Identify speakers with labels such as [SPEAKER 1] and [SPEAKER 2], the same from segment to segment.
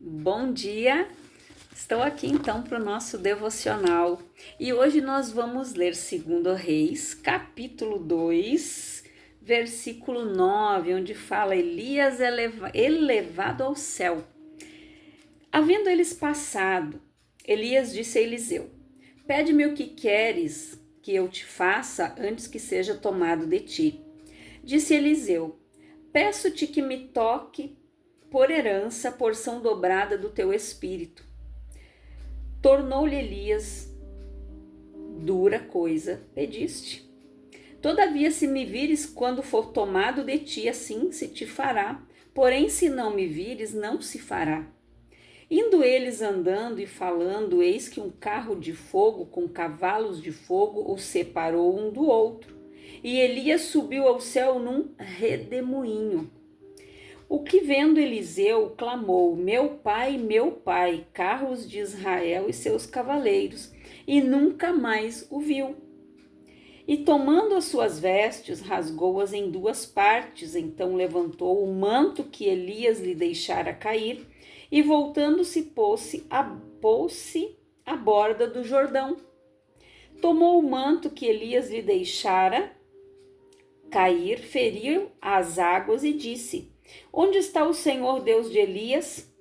[SPEAKER 1] Bom dia! Estou aqui então para o nosso devocional e hoje nós vamos ler 2 Reis, capítulo 2, versículo 9, onde fala Elias elevado ao céu. Havendo eles passado, Elias disse a Eliseu: Pede-me o que queres que eu te faça antes que seja tomado de ti. Disse Eliseu: Peço-te que me toque por herança a porção dobrada do teu espírito. Tornou-lhe Elias: Dura coisa pediste. Todavia, se me vires quando for tomado de ti, assim se te fará. Porém, se não me vires, não se fará. Indo eles andando e falando, eis que um carro de fogo com cavalos de fogo os separou um do outro. E Elias subiu ao céu num redemoinho. O que vendo Eliseu clamou: meu pai, carros de Israel e seus cavaleiros, e nunca mais o viu. E tomando as suas vestes, rasgou-as em duas partes, então levantou o manto que Elias lhe deixara cair, e voltando-se pôs-se à borda do Jordão. Tomou o manto que Elias lhe deixara cair, feriu as águas e disse: Onde está o Senhor Deus de Elias?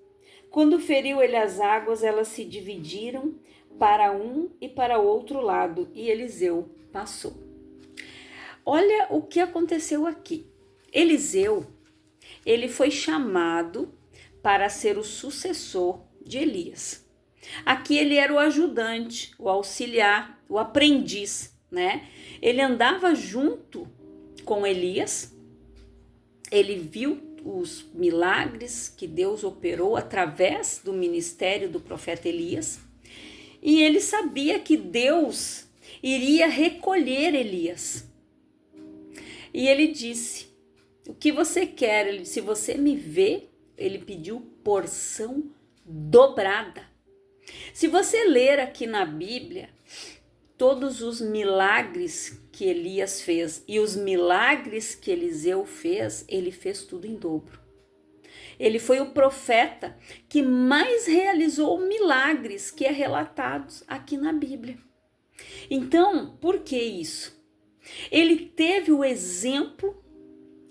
[SPEAKER 1] Quando feriu ele as águas, elas se dividiram para um e para outro lado, e Eliseu passou. Olha o que aconteceu aqui. Eliseu, ele foi chamado para ser o sucessor de Elias. Aqui ele era o ajudante, o auxiliar, o aprendiz, né? Ele andava junto com Elias, ele viu os milagres que Deus operou através do ministério do profeta Elias, e ele sabia que Deus iria recolher Elias. E ele disse: o que você quer? Ele disse: se você me vê, ele pediu porção dobrada. Se você ler aqui na Bíblia, todos os milagres que Elias fez e os milagres que Eliseu fez, ele fez tudo em dobro. Ele foi o profeta que mais realizou milagres que é relatados aqui na Bíblia. Então, por que isso? Ele teve o exemplo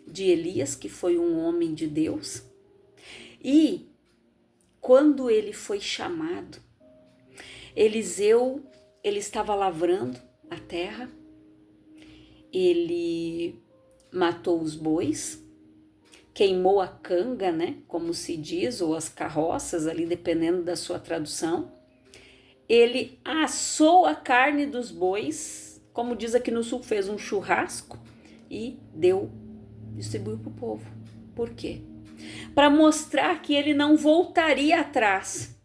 [SPEAKER 1] de Elias, que foi um homem de Deus, e quando ele foi chamado, Eliseu, ele estava lavrando a terra, ele matou os bois, queimou a canga, né, como se diz, ou as carroças ali, dependendo da sua tradução. Ele assou a carne dos bois, como diz aqui no sul, fez um churrasco e distribuiu para o povo. Por quê? Para mostrar que ele não voltaria atrás,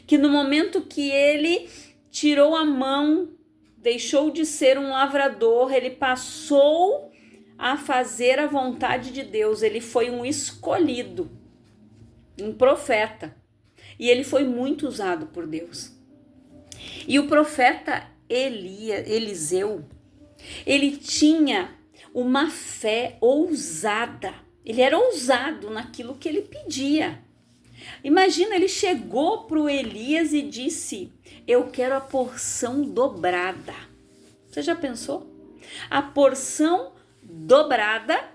[SPEAKER 1] que no momento que ele tirou a mão, deixou de ser um lavrador, ele passou a fazer a vontade de Deus. Ele foi um escolhido, um profeta, e ele foi muito usado por Deus. E o profeta Eliseu, ele tinha uma fé ousada, ele era ousado naquilo que ele pedia. Imagina, ele chegou para o Elias e disse: eu quero a porção dobrada. Você já pensou? A porção dobrada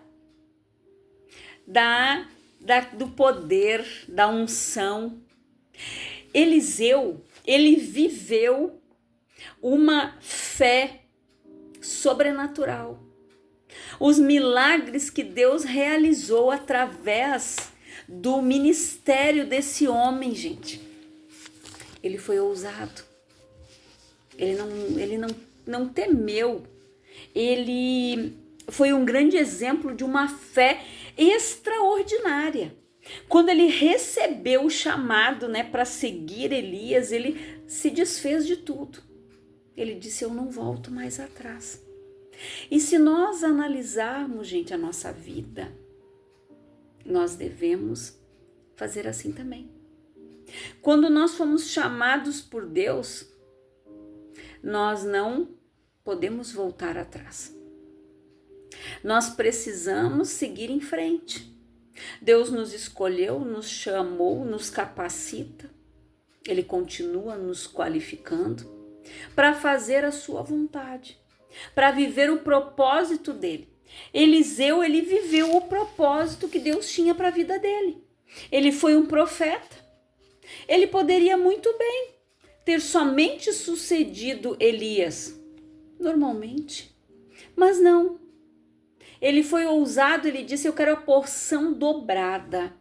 [SPEAKER 1] do poder, da unção. Eliseu, ele viveu uma fé sobrenatural. Os milagres que Deus realizou através do ministério desse homem, gente. Ele foi ousado. Ele não temeu. Ele foi um grande exemplo de uma fé extraordinária. Quando ele recebeu o chamado, né, para seguir Elias, ele se desfez de tudo. Ele disse: eu não volto mais atrás. E se nós analisarmos, gente, a nossa vida, nós devemos fazer assim também. Quando nós fomos chamados por Deus, nós não podemos voltar atrás. Nós precisamos seguir em frente. Deus nos escolheu, nos chamou, nos capacita. Ele continua nos qualificando para fazer a sua vontade, para viver o propósito dele. Eliseu, ele viveu o propósito que Deus tinha para a vida dele. Ele foi um profeta. Ele poderia muito bem ter somente sucedido Elias, normalmente, mas não. Ele foi ousado, ele disse: eu quero a porção dobrada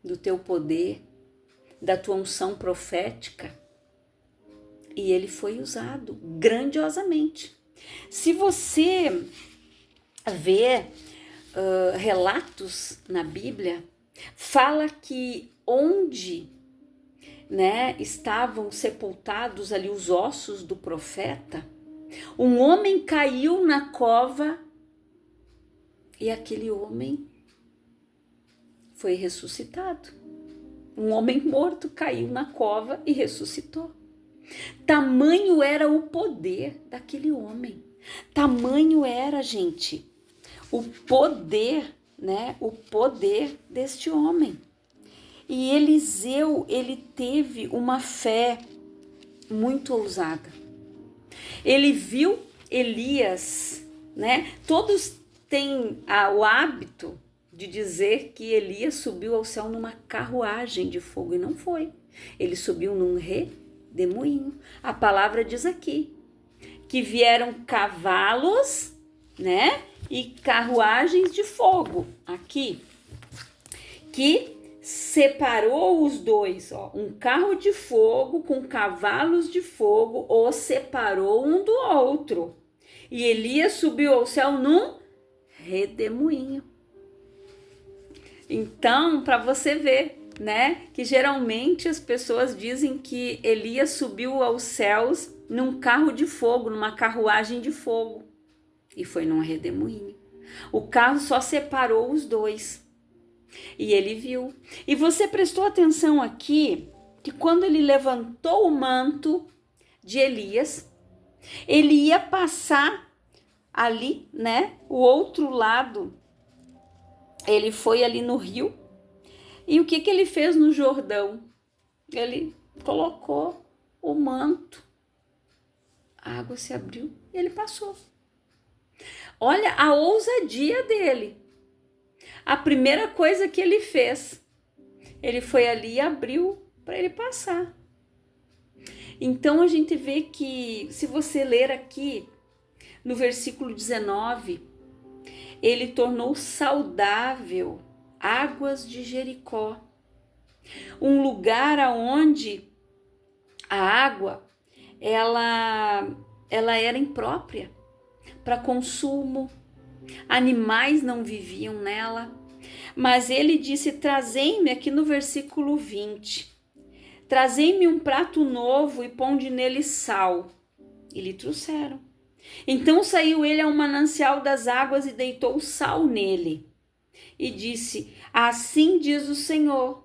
[SPEAKER 1] do teu poder, da tua unção profética. E ele foi usado grandiosamente. Se você vê relatos na Bíblia, fala que onde, né, estavam sepultados ali os ossos do profeta, um homem caiu na cova e aquele homem foi ressuscitado. Um homem morto caiu na cova e ressuscitou. Tamanho era o poder daquele homem. Tamanho era, gente, o poder, né? O poder deste homem. E Eliseu, ele teve uma fé muito ousada. Ele viu Elias, né? Todos têm o hábito de dizer que Elias subiu ao céu numa carruagem de fogo, e não foi. Ele subiu num redemoinho. A palavra diz aqui que vieram cavalos, né? E carruagens de fogo, aqui, que separou os dois, ó, um carro de fogo com cavalos de fogo, os separou um do outro. E Elias subiu ao céu num redemoinho. Então, para você ver, né, que geralmente as pessoas dizem que Elias subiu aos céus num carro de fogo, numa carruagem de fogo. E foi num redemoinho. O carro só separou os dois. E ele viu. E você prestou atenção aqui que quando ele levantou o manto de Elias, ele ia passar ali, né, o outro lado. Ele foi ali no rio. E o que ele fez no Jordão? Ele colocou o manto. A água se abriu e ele passou. Olha a ousadia dele. A primeira coisa que ele fez, ele foi ali e abriu para ele passar. Então a gente vê que, se você ler aqui no versículo 19, ele tornou saudável águas de Jericó, um lugar aonde a água ela era imprópria para consumo, animais não viviam nela, mas ele disse: trazei-me, aqui no versículo 20, trazei-me um prato novo e ponde nele sal. E lhe trouxeram. Então saiu ele ao manancial das águas e deitou sal nele. E disse: assim diz o Senhor,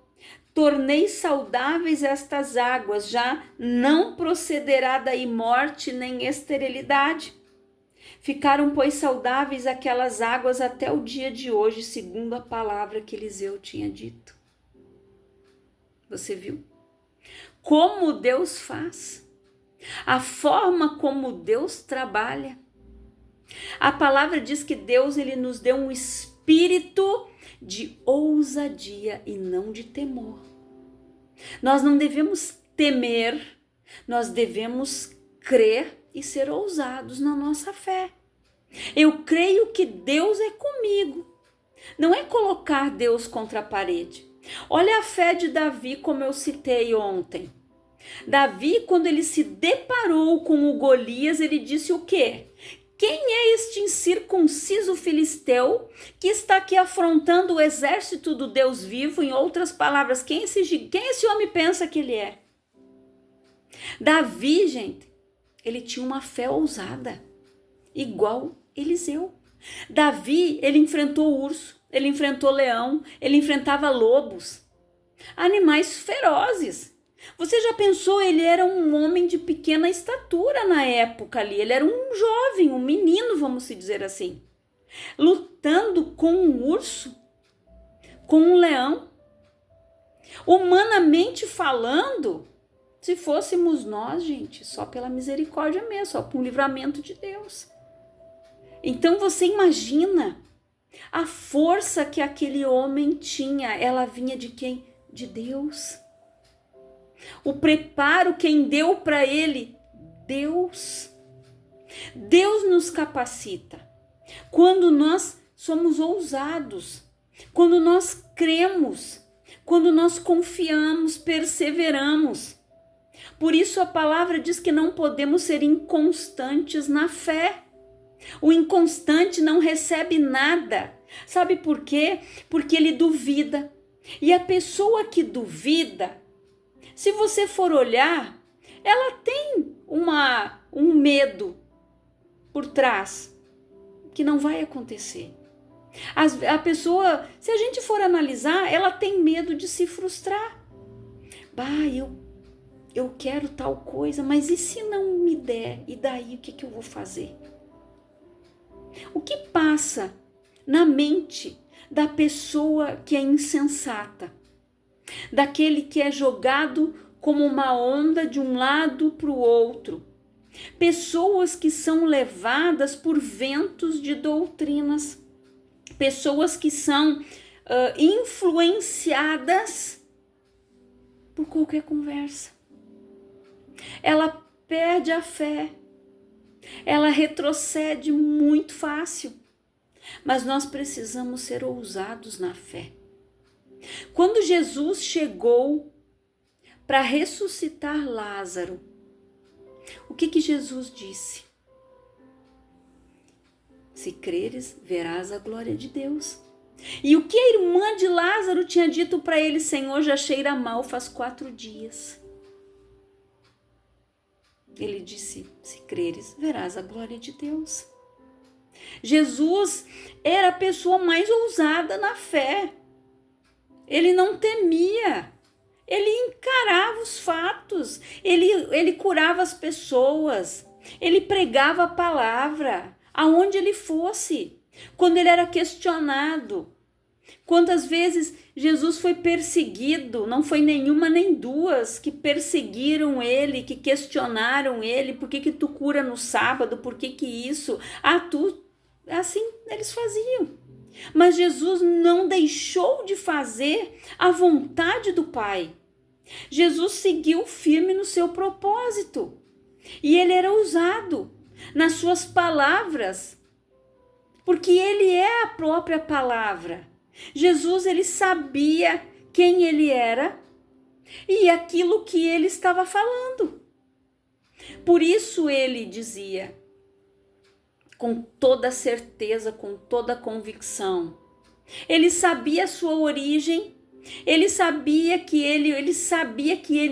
[SPEAKER 1] tornei saudáveis estas águas, já não procederá daí morte nem esterilidade. Ficaram, pois, saudáveis aquelas águas até o dia de hoje, segundo a palavra que Eliseu tinha dito. Você viu? Como Deus faz. A forma como Deus trabalha. A palavra diz que Deus, ele nos deu um espírito de ousadia e não de temor. Nós não devemos temer, nós devemos crer e ser ousados na nossa fé. Eu creio que Deus é comigo. Não é colocar Deus contra a parede. Olha a fé de Davi, como eu citei ontem. Davi, quando ele se deparou com o Golias, ele disse o quê? Quem é este incircunciso filisteu que está aqui afrontando o exército do Deus vivo? Em outras palavras, quem esse homem pensa que ele é? Davi, gente, ele tinha uma fé ousada, igual Eliseu. Davi, ele enfrentou urso, ele enfrentou leão, ele enfrentava lobos, animais ferozes. Você já pensou, ele era um homem de pequena estatura na época ali, ele era um jovem, um menino, vamos dizer assim, lutando com um urso. com um leão. Humanamente falando, se fôssemos nós, gente, só pela misericórdia mesmo, só por um livramento de Deus. Então você imagina a força que aquele homem tinha, ela vinha de quem? De Deus. O preparo, quem deu para ele? Deus. Deus nos capacita. Quando nós somos ousados, quando nós cremos, quando nós confiamos, perseveramos. Por isso a palavra diz que não podemos ser inconstantes na fé. O inconstante não recebe nada. Sabe por quê? Porque ele duvida. E a pessoa que duvida, se você for olhar, ela tem um medo por trás que não vai acontecer. A pessoa, se a gente for analisar, ela tem medo de se frustrar. Eu quero tal coisa, mas e se não me der? E daí o que eu vou fazer? O que passa na mente da pessoa que é insensata? Daquele que é jogado como uma onda de um lado para o outro. Pessoas que são levadas por ventos de doutrinas. Pessoas que são influenciadas por qualquer conversa. Ela perde a fé. Ela retrocede muito fácil. Mas nós precisamos ser ousados na fé. Quando Jesus chegou para ressuscitar Lázaro, o que Jesus disse? Se creres, verás a glória de Deus. E o que a irmã de Lázaro tinha dito para ele? Senhor, já cheira mal, faz 4 dias. Ele disse, se creres, verás a glória de Deus. Jesus era a pessoa mais ousada na fé. Ele não temia. Ele encarava os fatos. Ele curava as pessoas. Ele pregava a palavra aonde ele fosse. Quando ele era questionado. Quantas vezes Jesus foi perseguido, não foi nenhuma nem duas que perseguiram ele, que questionaram ele, por que tu cura no sábado, por que isso? Assim eles faziam. Mas Jesus não deixou de fazer a vontade do Pai. Jesus seguiu firme no seu propósito. E ele era ousado nas suas palavras, porque ele é a própria palavra. Jesus, ele sabia quem ele era e aquilo que ele estava falando. Por isso ele dizia, com toda certeza, com toda convicção. Ele sabia a sua origem, ele sabia que ele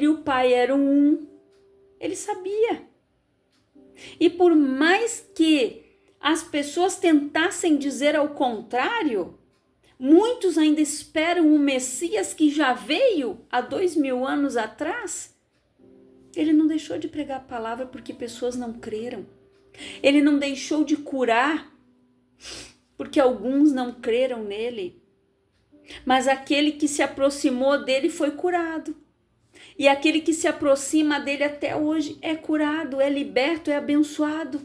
[SPEAKER 1] e o Pai eram um. Ele sabia. E por mais que as pessoas tentassem dizer ao contrário, muitos ainda esperam o Messias que já veio há 2000 anos atrás. Ele não deixou de pregar a palavra porque pessoas não creram. Ele não deixou de curar porque alguns não creram nele. Mas aquele que se aproximou dele foi curado. E aquele que se aproxima dele até hoje é curado, é liberto, é abençoado.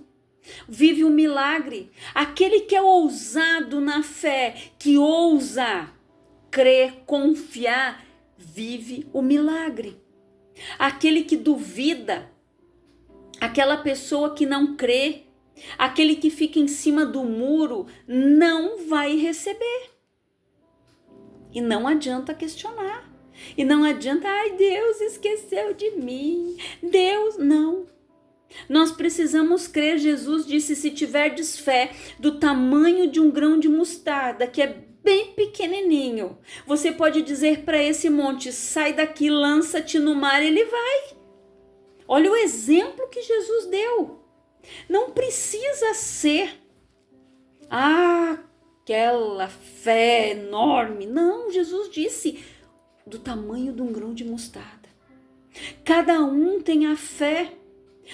[SPEAKER 1] Vive o milagre. Aquele que é ousado na fé, que ousa crer, confiar, vive o milagre. Aquele que duvida, aquela pessoa que não crê, aquele que fica em cima do muro, não vai receber. E não adianta questionar. E não adianta, Deus esqueceu de mim. Deus, não. Nós precisamos crer. Jesus disse, se tiverdes fé do tamanho de um grão de mostarda, que é bem pequenininho, você pode dizer para esse monte, sai daqui, lança-te no mar, ele vai. Olha o exemplo que Jesus deu. Não precisa ser aquela fé enorme. Não, Jesus disse, do tamanho de um grão de mostarda. Cada um tem a fé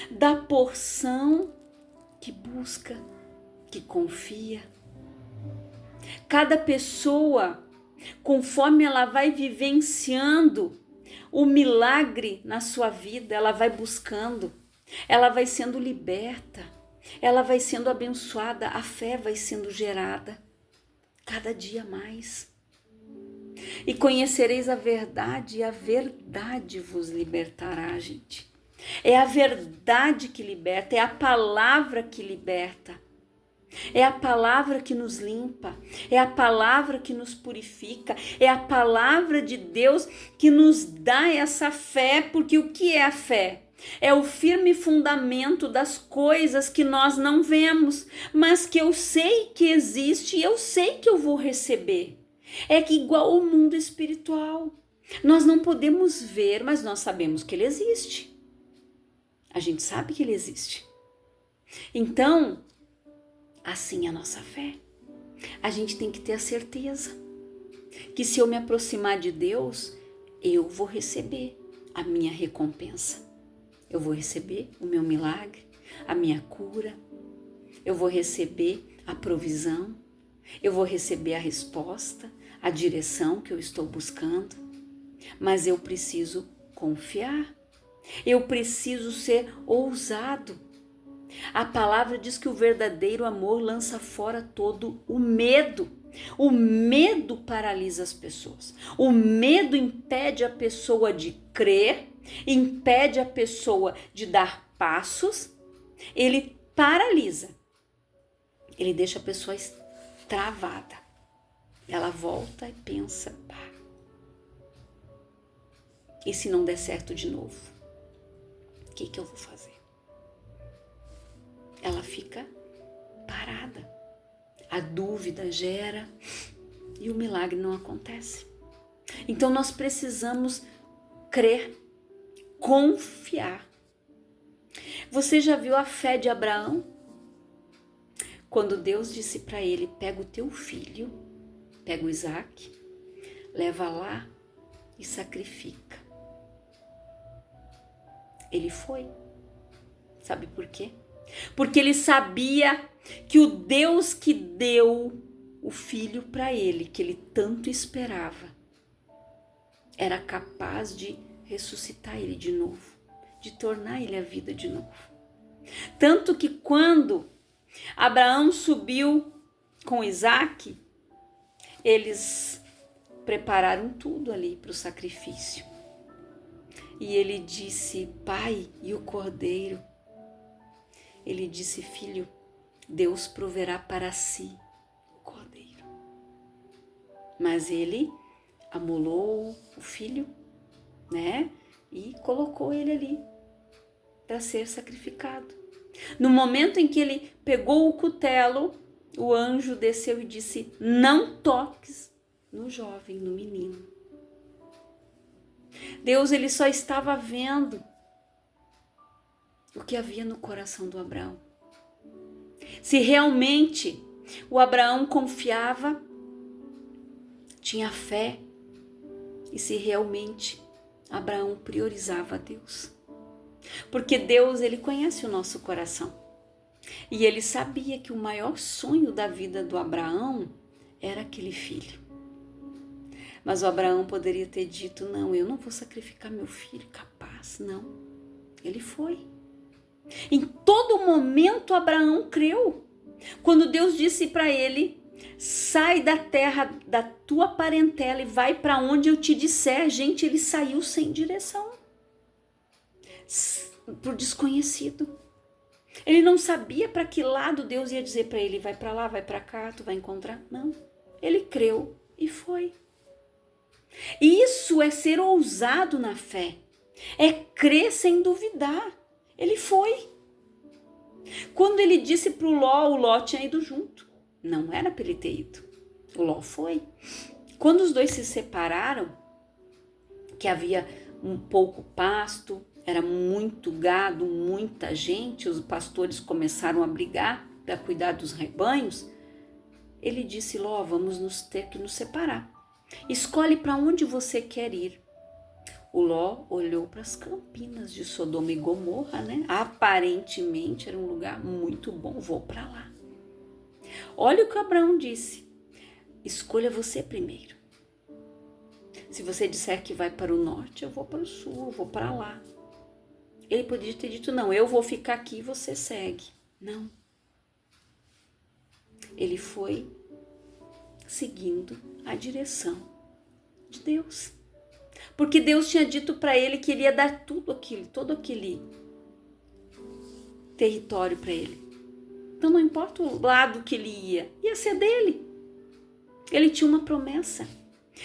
[SPEAKER 1] da porção que busca, que confia. Cada pessoa conforme ela vai vivenciando o milagre na sua vida, ela vai buscando, ela vai sendo liberta, ela vai sendo abençoada, a fé vai sendo gerada cada dia mais. E conhecereis a verdade, e a verdade vos libertará, gente. É a verdade que liberta, é a palavra que liberta. É a palavra que nos limpa, é a palavra que nos purifica, é a palavra de Deus que nos dá essa fé, porque o que é a fé? É o firme fundamento das coisas que nós não vemos, mas que eu sei que existe e eu sei que eu vou receber. É que igual ao mundo espiritual, nós não podemos ver, mas nós sabemos que ele existe. A gente sabe que ele existe. Então, assim é a nossa fé. A gente tem que ter a certeza que se eu me aproximar de Deus, eu vou receber a minha recompensa. Eu vou receber o meu milagre, a minha cura. Eu vou receber a provisão. Eu vou receber a resposta, a direção que eu estou buscando. Mas eu preciso confiar. Eu preciso ser ousado. A palavra diz que o verdadeiro amor lança fora todo o medo. O medo paralisa as pessoas. O medo impede a pessoa de crer, impede a pessoa de dar passos. Ele paralisa. Ele deixa a pessoa travada. Ela volta e pensa, pá, e se não der certo de novo? O que eu vou fazer? Ela fica parada. A dúvida gera e o milagre não acontece. Então nós precisamos crer, confiar. Você já viu a fé de Abraão? Quando Deus disse para ele, pega o teu filho, pega o Isaac, leva lá e sacrifica. Ele foi. Sabe por quê? Porque ele sabia que o Deus que deu o filho para ele, que ele tanto esperava, era capaz de ressuscitar ele de novo, de tornar ele a vida de novo. Tanto que quando Abraão subiu com Isaac, eles prepararam tudo ali para o sacrifício. E ele disse, pai, e o cordeiro? Ele disse, filho, Deus proverá para si o cordeiro. Mas ele amolou o filho, né? E colocou ele ali para ser sacrificado. No momento em que ele pegou o cutelo, o anjo desceu e disse, não toques no jovem, no menino. Deus, ele só estava vendo o que havia no coração do Abraão. Se realmente o Abraão confiava, tinha fé, e se realmente Abraão priorizava a Deus. Porque Deus, ele conhece o nosso coração. E ele sabia que o maior sonho da vida do Abraão era aquele filho. Mas o Abraão poderia ter dito, não, eu não vou sacrificar meu filho, capaz, não. Ele foi. Em todo momento Abraão creu. Quando Deus disse para ele, sai da terra da tua parentela e vai para onde eu te disser. Gente, ele saiu sem direção. Pro desconhecido. Ele não sabia para que lado Deus ia dizer para ele, vai para lá, vai para cá, tu vai encontrar. Não, ele creu e foi. Isso é ser ousado na fé, é crer sem duvidar. Ele foi. Quando ele disse para o Ló tinha ido junto. Não era para ele ter ido. O Ló foi. Quando os dois se separaram, que havia um pouco pasto, era muito gado, muita gente, os pastores começaram a brigar para cuidar dos rebanhos. Ele disse, Ló, vamos ter que nos separar. Escolhe para onde você quer ir. O Ló olhou para as campinas de Sodoma e Gomorra, né? Aparentemente era um lugar muito bom, vou para lá. Olha o que Abraão disse, escolha você primeiro. Se você disser que vai para o norte, eu vou para o sul, eu vou para lá. Ele podia ter dito, não, eu vou ficar aqui e você segue. Não. Ele foi seguindo a direção de Deus. Porque Deus tinha dito para ele que ele ia dar tudo aquilo, todo aquele território para ele. Então não importa o lado que ele ia ser dele. Ele tinha uma promessa.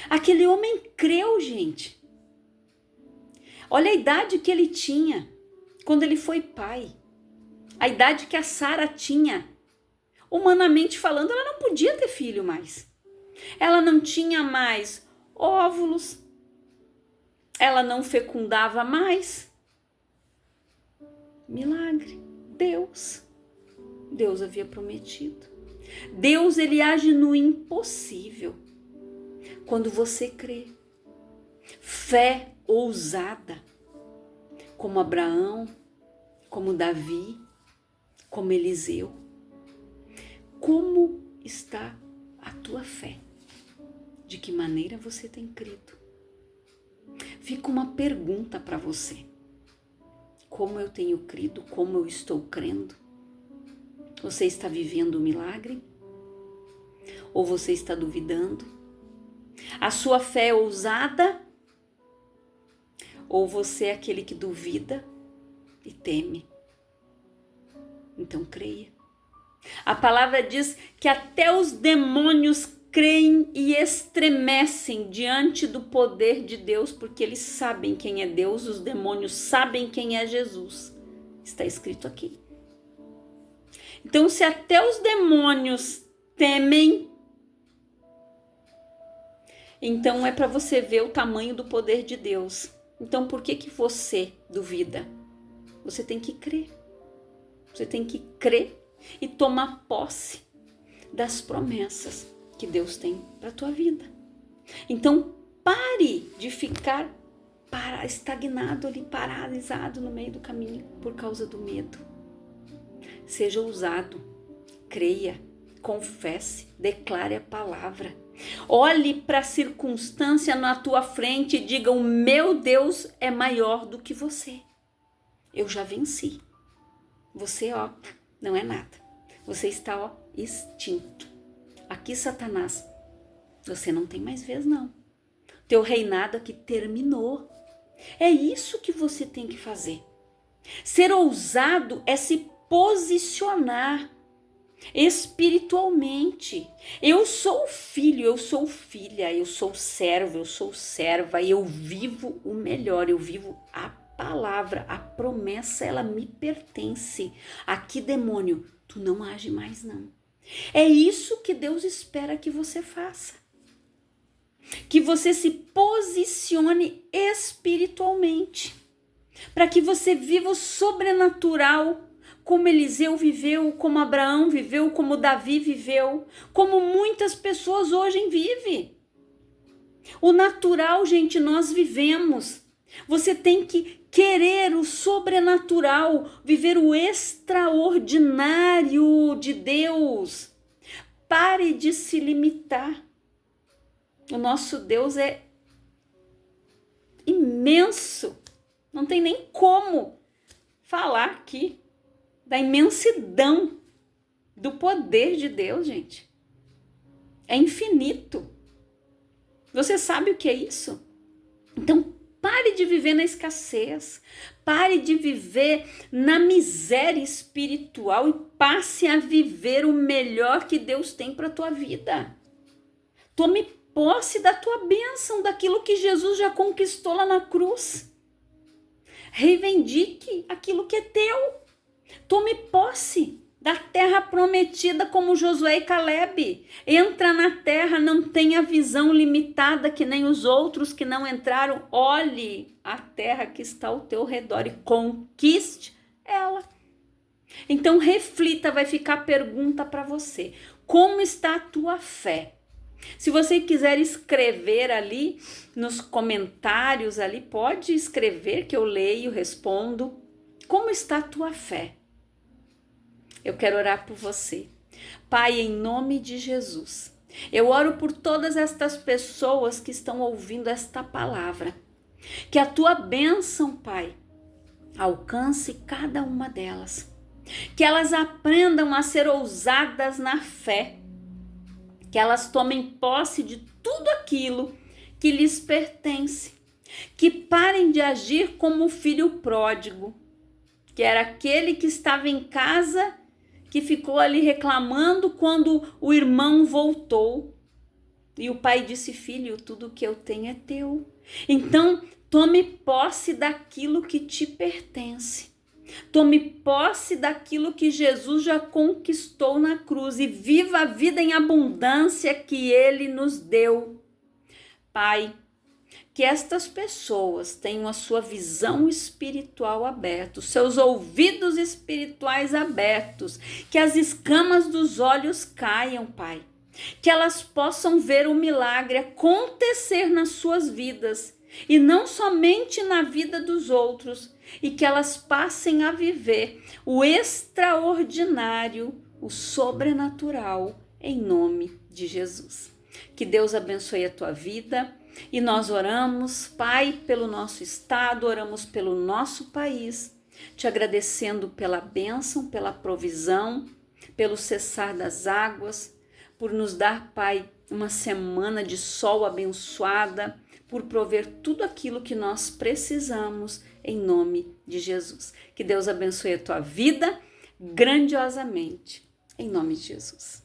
[SPEAKER 1] Aquele homem creu, gente. Olha a idade que ele tinha quando ele foi pai. A idade que a Sara tinha. Humanamente falando, ela não podia ter filho mais. Ela não tinha mais óvulos. Ela não fecundava mais. Milagre. Deus havia prometido. Deus, ele age no impossível. Quando você crê. Fé ousada. Como Abraão, como Davi, como Eliseu. Como está a tua fé? De que maneira você tem crido? Fica uma pergunta para você. Como eu tenho crido? Como eu estou crendo? Você está vivendo o milagre? Ou você está duvidando? A sua fé é ousada? Ou você é aquele que duvida e teme? Então creia. A palavra diz que até os demônios creem e estremecem diante do poder de Deus, porque eles sabem quem é Deus, os demônios sabem quem é Jesus. Está escrito aqui. Então, se até os demônios temem, então é para você ver o tamanho do poder de Deus. Então, por que você duvida? Você tem que crer. Você tem que crer e tomar posse das promessas que Deus tem para a tua vida. Então, pare de ficar estagnado ali, paralisado no meio do caminho por causa do medo. Seja ousado, creia, confesse, declare a palavra. Olhe para a circunstância na tua frente e diga, o meu Deus é maior do que você. Eu já venci. Você, não é nada. Você está, extinto. Aqui, Satanás, você não tem mais vez, não. Teu reinado aqui terminou. É isso que você tem que fazer. Ser ousado é se posicionar espiritualmente. Eu sou filho, eu sou filha, eu sou servo, eu sou serva, eu vivo o melhor, eu vivo a palavra, a promessa, ela me pertence. Aqui, demônio, tu não age mais, não. É isso que Deus espera que você faça. Que você se posicione espiritualmente. Para que você viva o sobrenatural, como Eliseu viveu, como Abraão viveu, como Davi viveu, como muitas pessoas hoje vivem. O natural, gente, nós vivemos. Você tem que querer o sobrenatural, viver o extraordinário de Deus. Pare de se limitar. O nosso Deus é imenso. Não tem nem como falar aqui da imensidão do poder de Deus, gente. É infinito. Você sabe o que é isso? Então, pare de viver na escassez. Pare de viver na miséria espiritual e passe a viver o melhor que Deus tem para a tua vida. Tome posse da tua bênção, daquilo que Jesus já conquistou lá na cruz. Reivindique aquilo que é teu. Tome posse da terra prometida como Josué e Caleb. Entra na terra, não tenha visão limitada que nem os outros que não entraram. Olhe a terra que está ao teu redor e conquiste ela. Então reflita, vai ficar a pergunta para você. Como está a tua fé? Se você quiser escrever ali nos comentários, ali pode escrever que eu leio, respondo. Como está a tua fé? Eu quero orar por você. Pai, em nome de Jesus, Eu oro por todas estas pessoas que estão ouvindo esta palavra. Que a tua bênção, Pai, alcance cada uma delas. Que elas aprendam a ser ousadas na fé. Que elas tomem posse de tudo aquilo que lhes pertence. Que parem de agir como o filho pródigo, que era aquele que estava em casa, que ficou ali reclamando quando o irmão voltou. E o pai disse: filho, tudo que eu tenho é teu. Então, tome posse daquilo que te pertence. Tome posse daquilo que Jesus já conquistou na cruz e viva a vida em abundância que Ele nos deu. Pai, que estas pessoas tenham a sua visão espiritual aberta, os seus ouvidos espirituais abertos, que as escamas dos olhos caiam, Pai. Que elas possam ver o milagre acontecer nas suas vidas e não somente na vida dos outros, e que elas passem a viver o extraordinário, o sobrenatural, em nome de Jesus. Que Deus abençoe a tua vida. E nós oramos, Pai, pelo nosso estado, oramos pelo nosso país, te agradecendo pela bênção, pela provisão, pelo cessar das águas, por nos dar, Pai, uma semana de sol abençoada, por prover tudo aquilo que nós precisamos, em nome de Jesus. Que Deus abençoe a tua vida grandiosamente, em nome de Jesus.